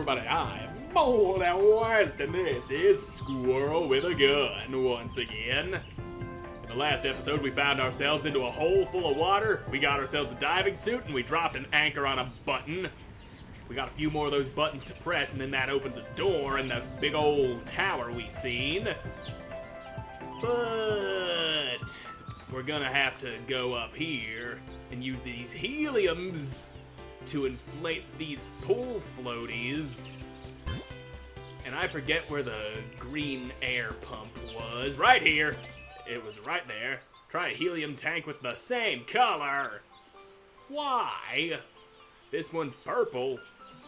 everybody, I am Moldy West, and this is Squirrel with a Gun once again. In the last episode, we found ourselves into a hole full of water, we got ourselves a diving suit, and we dropped an anchor on a button. We got a few more of those buttons to press, and then that opens a door in the big old tower we seen. But we're gonna have to go up here and use these heliums to inflate these pool floaties. And I forget where the green air pump was. Right here. It was right there. Try a helium tank with the same color. Why? This one's purple,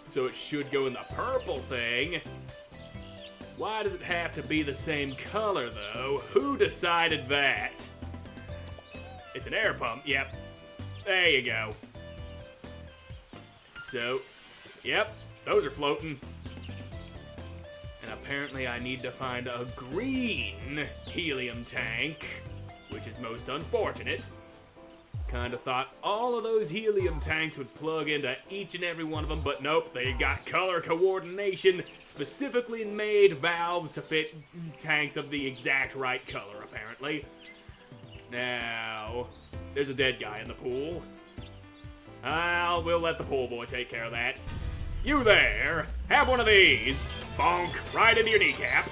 so it should go in the purple thing. Why does it have to be the same color, though? Who decided that? It's an air pump. Yep. There you go. So, yep, those are floating. And apparently I need to find a green helium tank, which is most unfortunate. Kinda thought all of those helium tanks would plug into each and every one of them, but nope, they got color coordination, specifically made valves to fit tanks of the exact right color, apparently. Now, there's a dead guy in the pool. We'll let the pool boy take care of that. You there, have one of these. Bonk, right into your kneecap.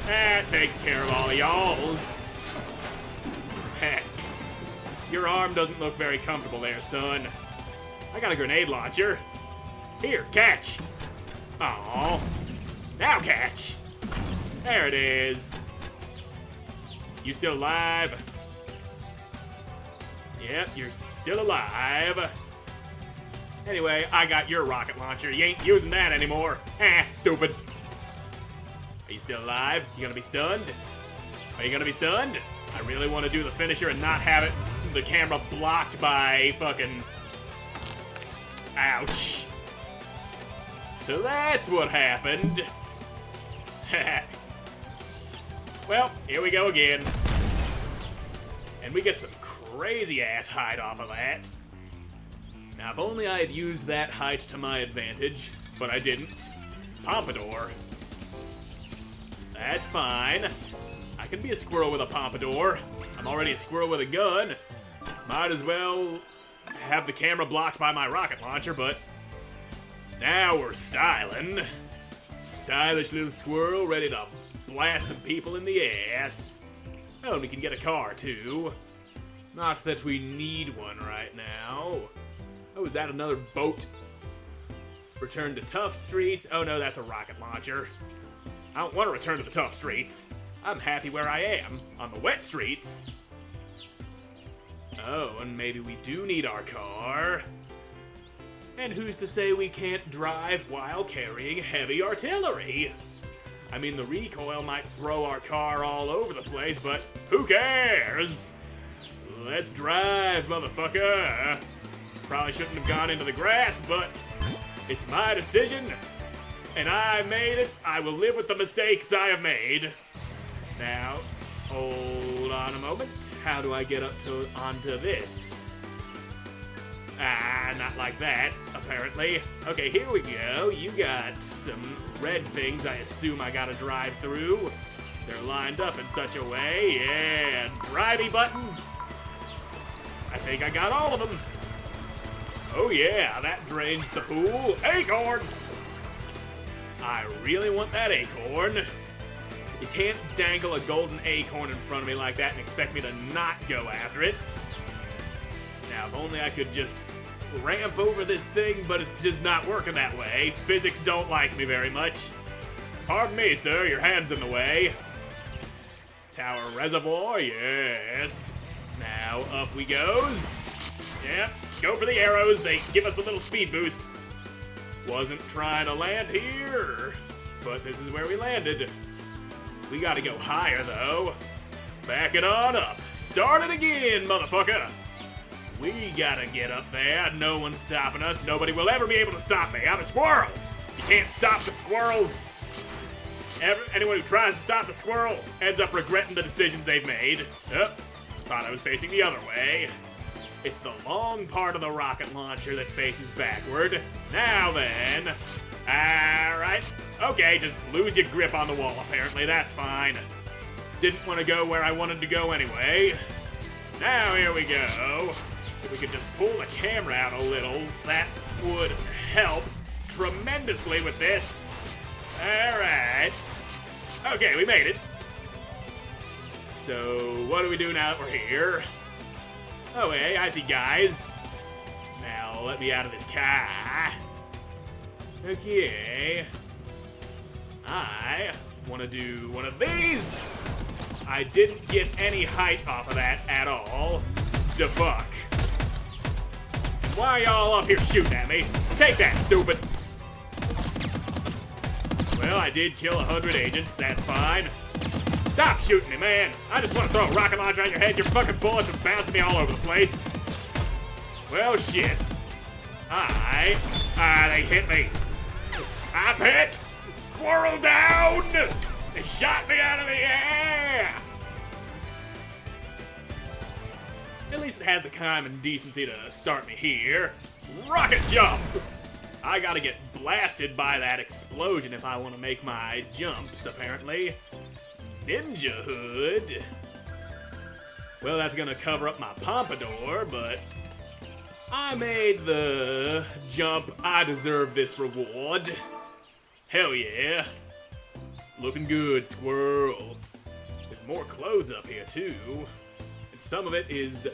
That takes care of all of y'alls. Heh. Your arm doesn't look very comfortable there, son. I got a grenade launcher. Here, catch. Aww. Now catch. There it is. You still alive? Yep, you're still alive. Anyway, I got your rocket launcher. You ain't using that anymore. Stupid. Are you still alive? You gonna be stunned? Are you gonna be stunned? I really want to do the finisher and not have the camera blocked by fucking... Ouch. So that's what happened. Well, here we go again. And we get some crazy ass height off of that. Now, if only I had used that height to my advantage, but I didn't. Pompadour. That's fine. I can be a squirrel with a pompadour. I'm already a squirrel with a gun. Might as well have the camera blocked by my rocket launcher, but now we're styling. Stylish little squirrel ready to blast some people in the ass. Oh, and we can get a car, too. Not that we need one right now. Oh, is that another boat? Return to tough streets. Oh no, that's a rocket launcher. I don't want to return to the tough streets. I'm happy where I am, on the wet streets. Oh, and maybe we do need our car. And who's to say we can't drive while carrying heavy artillery? I mean, the recoil might throw our car all over the place, but who cares? Let's drive, motherfucker. Probably shouldn't have gone into the grass, but it's my decision, and I made it. I will live with the mistakes I have made. Now, hold on a moment. How do I get onto this? Not like that, apparently. Okay, here we go. You got some red things I assume I gotta drive through. They're lined up in such a way. Yeah, drivey buttons. I think I got all of them. Oh yeah, that drains the pool. Acorn! I really want that acorn. You can't dangle a golden acorn in front of me like that and expect me to not go after it. Now, if only I could just ramp over this thing, but it's just not working that way. Physics don't like me very much. Pardon me, sir, your hand's in the way. Tower reservoir, yes. Now, up we goes. Yep, go for the arrows, they give us a little speed boost. Wasn't trying to land here, but this is where we landed. We gotta go higher, though. Back it on up. Start it again, motherfucker. We gotta get up there. No one's stopping us. Nobody will ever be able to stop me. I'm a squirrel. You can't stop the squirrels. Anyone who tries to stop the squirrel ends up regretting the decisions they've made. Oh, thought I was facing the other way. It's the long part of the rocket launcher that faces backward. Now then, Alright. Okay, just lose your grip on the wall, apparently. That's fine. Didn't want to go where I wanted to go anyway. Now, here we go. If we could just pull the camera out a little, that would help tremendously with this. Alright. Okay, we made it. So, what do we do now that we're here? Oh, hey, I see guys. Now, let me out of this car. Okay. I want to do one of these. I didn't get any height off of that at all. Debuck. Why are y'all up here shooting at me? Take that, stupid. Well, I did kill 100 agents. That's fine. Stop shooting me, man. I just want to throw a rocket launcher on your head. Your fucking bullets are bouncing me all over the place. Well, shit. They hit me. I'm hit. Squirrel down. They shot me out of the air. At least it has the common decency to start me here. Rocket jump. I gotta get blasted by that explosion if I want to make my jumps, apparently. Ninja hood. Well, that's gonna cover up my pompadour, but I made the jump. I deserve this reward. Hell yeah. Looking good, squirrel. There's more clothes up here, too. And some of it is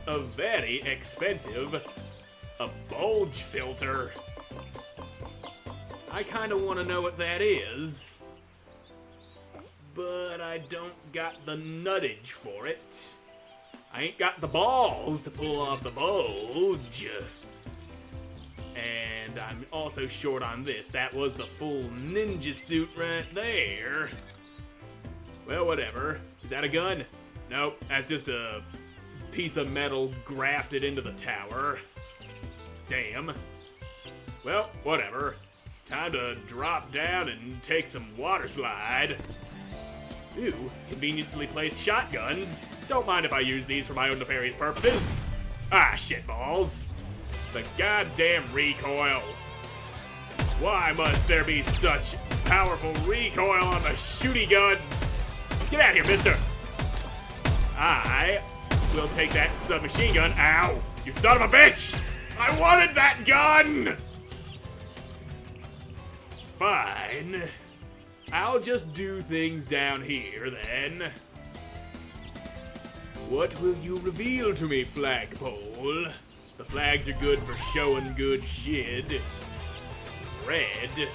a very expensive. A bulge filter. I kind of want to know what that is. But I don't got the nuttage for it. I ain't got the balls to pull off the bulge. And I'm also short on this. That was the full ninja suit right there. Well, whatever. Is that a gun? Nope, that's just a piece of metal grafted into the tower. Damn. Well, whatever. Time to drop down and take some water slide. Ooh, conveniently placed shotguns. Don't mind if I use these for my own nefarious purposes. Ah, shitballs. The goddamn recoil. Why must there be such powerful recoil on the shooty guns? Get out of here, mister. I will take that submachine gun. Ow, you son of a bitch! I wanted that gun! Fine. I'll just do things down here, then. What will you reveal to me, flagpole? The flags are good for showing good shit. Red.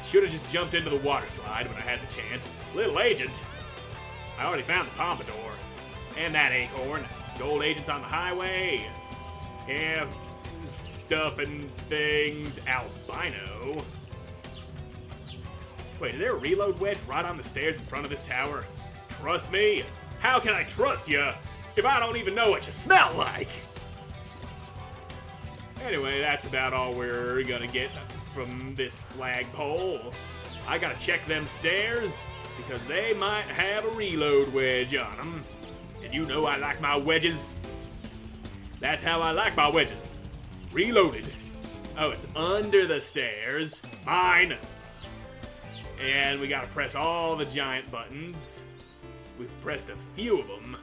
Should've just jumped into the water slide when I had the chance. Little agent. I already found the pompadour. And that acorn. Gold agents on the highway. Yeah, stuff and things. Albino. Wait, is there a reload wedge right on the stairs in front of this tower? Trust me? How can I trust you if I don't even know what you smell like? Anyway, that's about all we're gonna get from this flagpole. I gotta check them stairs because they might have a reload wedge on them. And you know I like my wedges. That's how I like my wedges. Reloaded. Oh, it's under the stairs. Mine. And we gotta press all the giant buttons. We've pressed a few of them,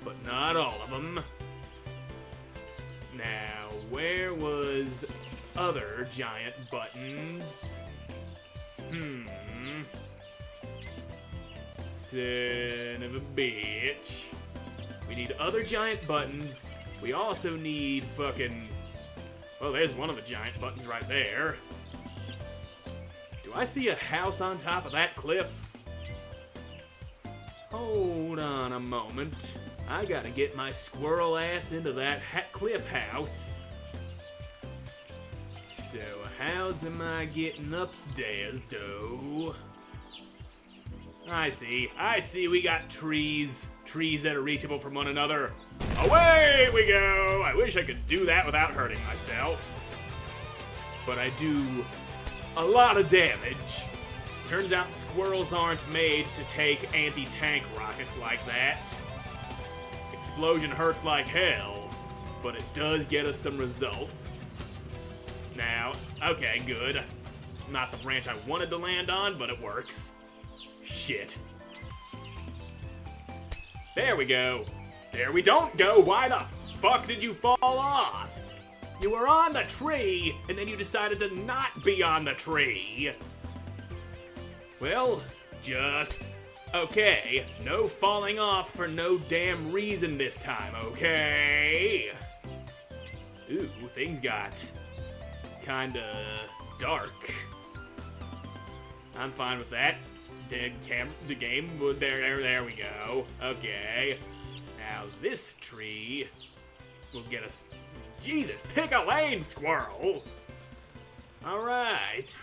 but not all of them. Now, where was other giant buttons? Son of a bitch. We need other giant buttons. We also need fucking... Well, there's one of the giant buttons right there. Do I see a house on top of that cliff? Hold on a moment. I gotta get my squirrel ass into that cliff house. So, how's am I getting upstairs, though? I see, we got trees. Trees that are reachable from one another. Away we go! I wish I could do that without hurting myself. But I do a lot of damage. Turns out squirrels aren't made to take anti-tank rockets like that. Explosion hurts like hell, but it does get us some results. Now, okay, good. It's not the branch I wanted to land on, but it works. Shit. There we go. There we don't go. Why the fuck did you fall off? You were on the tree, and then you decided to not be on the tree. Well, just... okay. No falling off for no damn reason this time, okay? Ooh, things got kinda dark. I'm fine with that. The game, there we go. Okay. Now this tree will get us... Jesus, pick a lane, squirrel! Alright.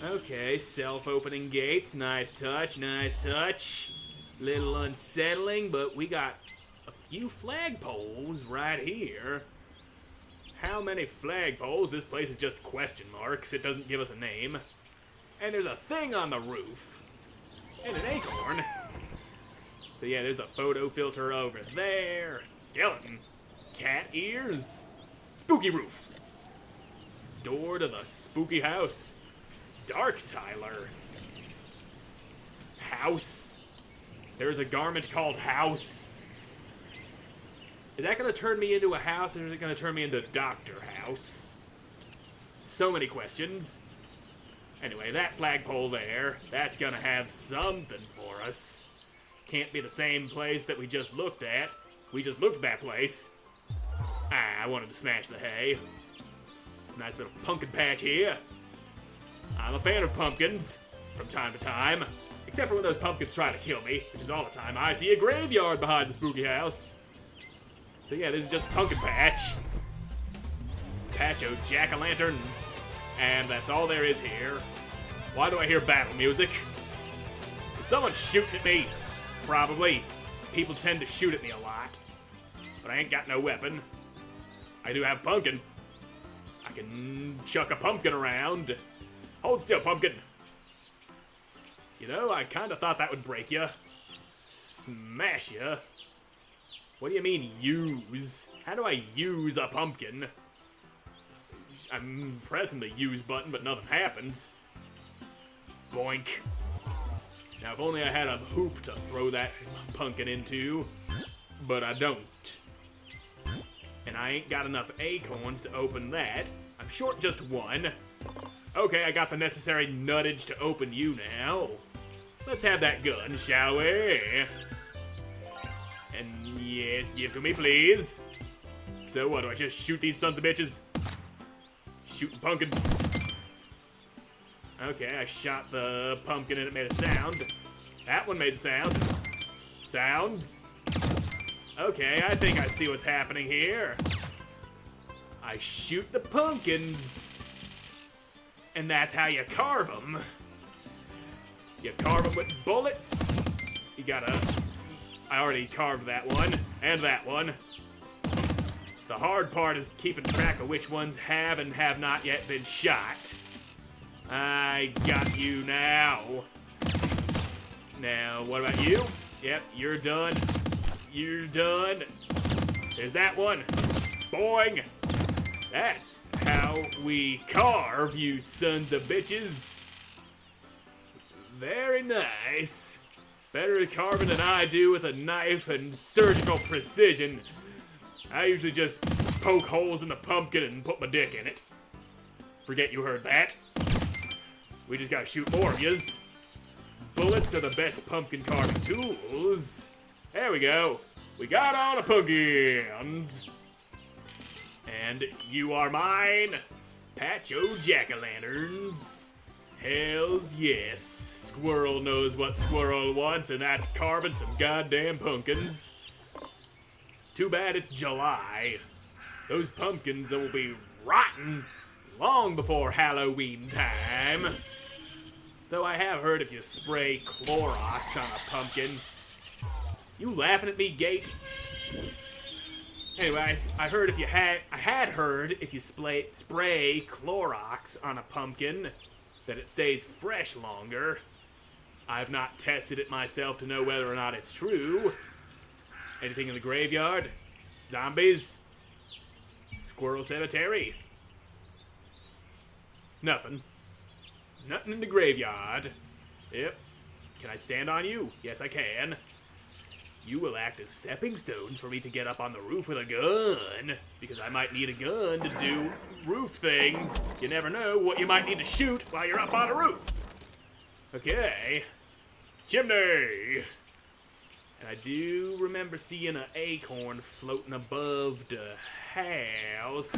Okay, self-opening gates. Nice touch, nice touch. Little unsettling, but we got a few flagpoles right here. How many flagpoles? This place is just question marks. It doesn't give us a name. And there's a thing on the roof. And an acorn. So yeah, there's a photo filter over there. Skeleton. Cat ears. Spooky roof. Door to the spooky house. Dark Tyler. House. There's a garment called House. Is that going to turn me into a house, or is it going to turn me into Dr. House? So many questions. Anyway, that flagpole there, that's going to have something for us. Can't be the same place that we just looked at. We just looked at that place. I wanted to smash the hay. Nice little pumpkin patch here. I'm a fan of pumpkins, from time to time. Except for when those pumpkins try to kill me, which is all the time. I see a graveyard behind the spooky house. So yeah, this is just pumpkin patch. Patch of jack-o'-lanterns. And that's all there is here. Why do I hear battle music? Is someone shooting at me? Probably. People tend to shoot at me a lot. But I ain't got no weapon. I do have pumpkin. I can chuck a pumpkin around. Hold still, pumpkin. You know, I kind of thought that would break you. Smash you. What do you mean, use? How do I use a pumpkin? I'm pressing the use button, but nothing happens. Boink. Now, if only I had a hoop to throw that pumpkin into. But I don't. And I ain't got enough acorns to open that. I'm short just one. Okay, I got the necessary nuttage to open you now. Let's have that gun, shall we? And yes, give to me, please. So what, do I just shoot these sons of bitches? Shooting pumpkins. Okay, I shot the pumpkin and it made a sound. That one made a sound. Sounds. Okay, I think I see what's happening here. I shoot the pumpkins. And that's how you carve them. You carve them with bullets. You gotta... I already carved that one, and that one. The hard part is keeping track of which ones have and have not yet been shot. I got you now. Now, what about you? Yep, you're done. You're done. There's that one. Boing. That's how we carve, you sons of bitches. Very nice. Better at carving than I do with a knife and surgical precision. I usually just poke holes in the pumpkin and put my dick in it. Forget you heard that. We just gotta shoot more of yous. Bullets are the best pumpkin carving tools. There we go. We got all the pumpkins. And you are mine. Patch o' jack-o'-lanterns. Hells yes. Squirrel knows what squirrel wants, and that's carving some goddamn pumpkins. Too bad it's July. Those pumpkins will be rotten long before Halloween time. Though I have heard if you spray Clorox on a pumpkin. You laughing at me, Gate? Anyway, I had heard if you spray Clorox on a pumpkin, that it stays fresh longer. I've not tested it myself to know whether or not it's true. Anything in the graveyard? Zombies? Squirrel Cemetery. Nothing. Nothing in the graveyard. Yep. Can I stand on you? Yes, I can. You will act as stepping stones for me to get up on the roof with a gun. Because I might need a gun to do roof things. You never know what you might need to shoot while you're up on a roof. Okay. Chimney! And I do remember seeing an acorn floating above the house.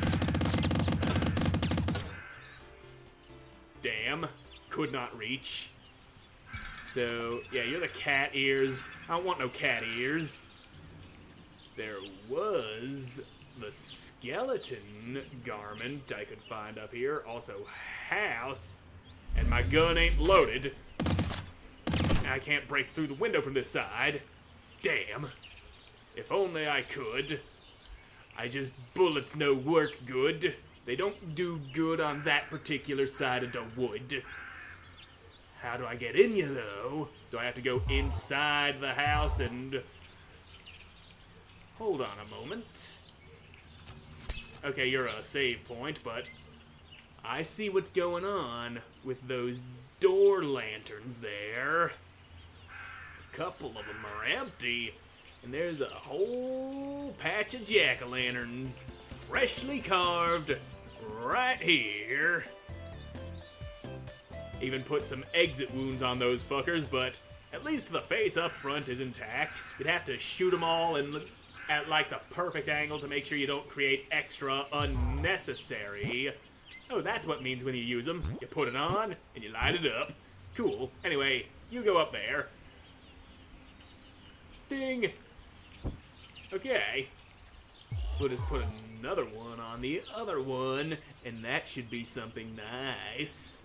Damn. Could not reach. So, yeah, you're the cat ears. I don't want no cat ears. There was the skeleton garment I could find up here. Also, house. And my gun ain't loaded. I can't break through the window from this side. Damn. If only I could. Bullets no work good. They don't do good on that particular side of the wood. How do I get in you, though? Do I have to go inside the house and... Hold on a moment. Okay, you're a save point, but... I see what's going on with those door lanterns there. A couple of them are empty, and there's a whole patch of jack-o'-lanterns, freshly carved, right here. Even put some exit wounds on those fuckers, but at least the face up front is intact. You'd have to shoot them all at like the perfect angle to make sure you don't create extra unnecessary. Oh, that's what it means when you use them. You put it on, and you light it up. Cool. Anyway, you go up there. Ding! Okay. We'll just put another one on the other one, and that should be something nice.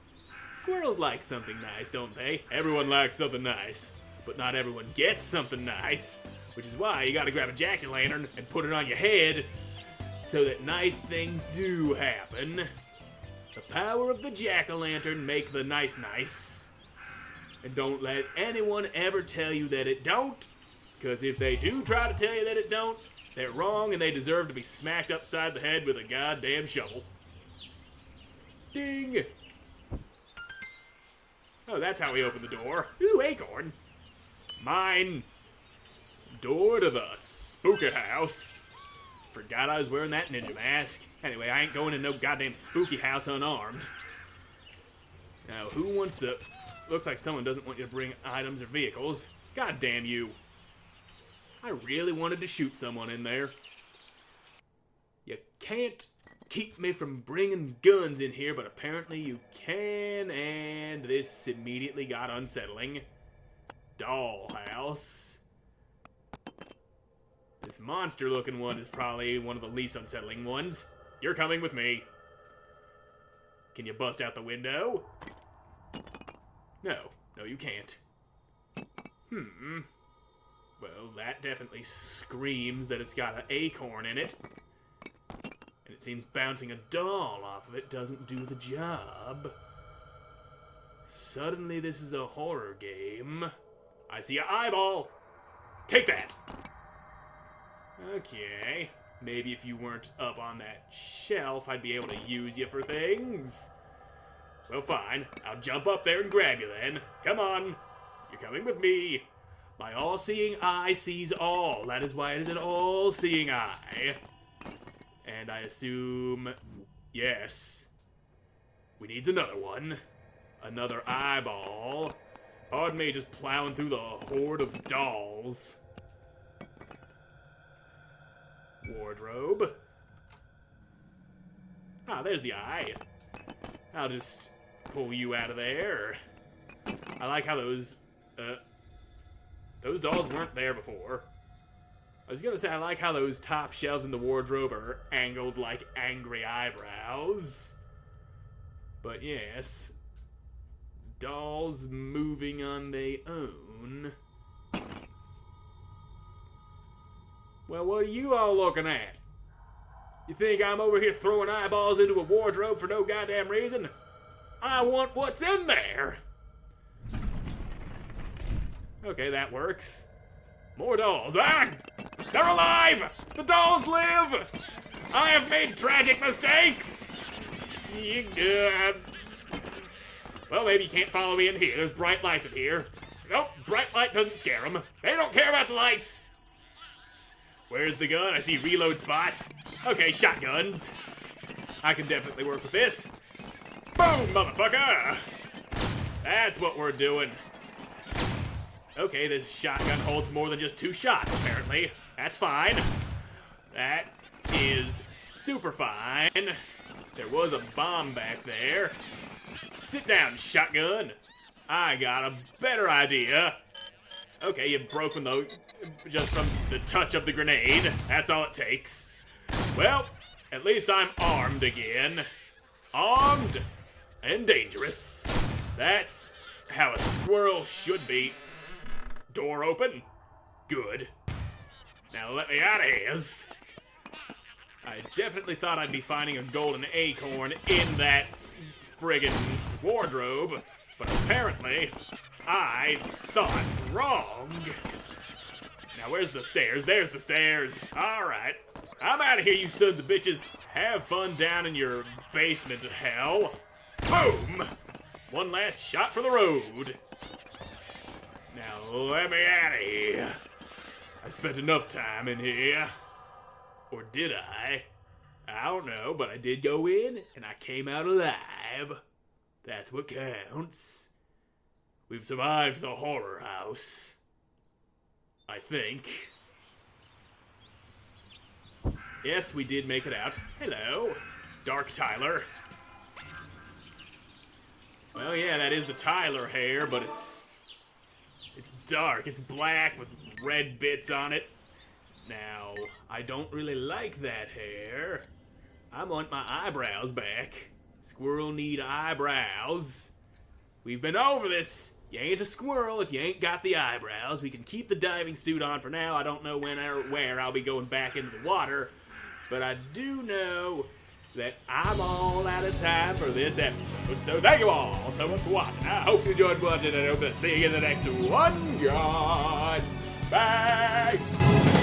Squirrels like something nice, don't they? Everyone likes something nice, but not everyone gets something nice, which is why you gotta grab a jack-o'-lantern and put it on your head so that nice things do happen. The power of the jack-o'-lantern make the nice. And don't let anyone ever tell you that it don't, because if they do try to tell you that it don't, they're wrong and they deserve to be smacked upside the head with a goddamn shovel. Ding! Oh, that's how we open the door. Ooh, acorn. Mine. Door to the spooky house. Forgot I was wearing that ninja mask. Anyway, I ain't going in no goddamn spooky house unarmed. Now, who wants to... Looks like someone doesn't want you to bring items or vehicles. God damn you. I really wanted to shoot someone in there. You can't keep me from bringing guns in here, but apparently you can, and this immediately got unsettling. Dollhouse. This monster-looking one is probably one of the least unsettling ones. You're coming with me. Can you bust out the window? No, you can't. Well, that definitely screams that it's got an acorn in it. And it seems bouncing a doll off of it doesn't do the job. Suddenly this is a horror game. I see an eyeball! Take that! Okay. Maybe if you weren't up on that shelf, I'd be able to use you for things. Well, fine. I'll jump up there and grab you then. Come on. You're coming with me. My all-seeing eye sees all. That is why it is an all-seeing eye. And I assume... Yes. We need another one. Another eyeball. Pardon me, just plowing through the horde of dolls. Wardrobe. Ah, there's the eye. I'll just pull you out of there. I like how those dolls weren't there before. I was gonna say, I like how those top shelves in the wardrobe are angled like angry eyebrows. But yes. Dolls moving on their own. Well, what are you all looking at? You think I'm over here throwing eyeballs into a wardrobe for no goddamn reason? I want what's in there! Okay, that works. More dolls. Ah! They're alive! The dolls live! I have made tragic mistakes! Well, maybe you can't follow me in here. There's bright lights in here. Nope, bright light doesn't scare them. They don't care about the lights. Where's the gun? I see reload spots. Okay, shotguns. I can definitely work with this. Boom, motherfucker! That's what we're doing. Okay, this shotgun holds more than just 2 shots, apparently. That's fine. That is super fine. There was a bomb back there. Sit down, shotgun. I got a better idea. Okay, you broke them though, just from the touch of the grenade. That's all it takes. Well, at least I'm armed again. Armed and dangerous. That's how a squirrel should be. Door open. Good. Now let me out of here. I definitely thought I'd be finding a golden acorn in that friggin' wardrobe, but apparently I thought wrong. Now where's the stairs? There's the stairs. Alright. I'm out of here, you sons of bitches. Have fun down in your basement to hell. Boom! One last shot for the road. Now let me out of here. I spent enough time in here. Or did I? I don't know, but I did go in and I came out alive. That's what counts. We've survived the horror house. I think. Yes, we did make it out. Hello, Dark Tyler. Well, yeah, that is the Tyler hair, but it's dark. It's black with red bits on it. Now, I don't really like that hair. I want my eyebrows back. Squirrel need eyebrows. We've been over this. You ain't a squirrel if you ain't got the eyebrows. We can keep the diving suit on for now. I don't know when or where I'll be going back into the water, but I do know that I'm all out of time for this episode. So thank you all so much for watching. I hope you enjoyed watching, and I hope to see you in the next one. God, bye.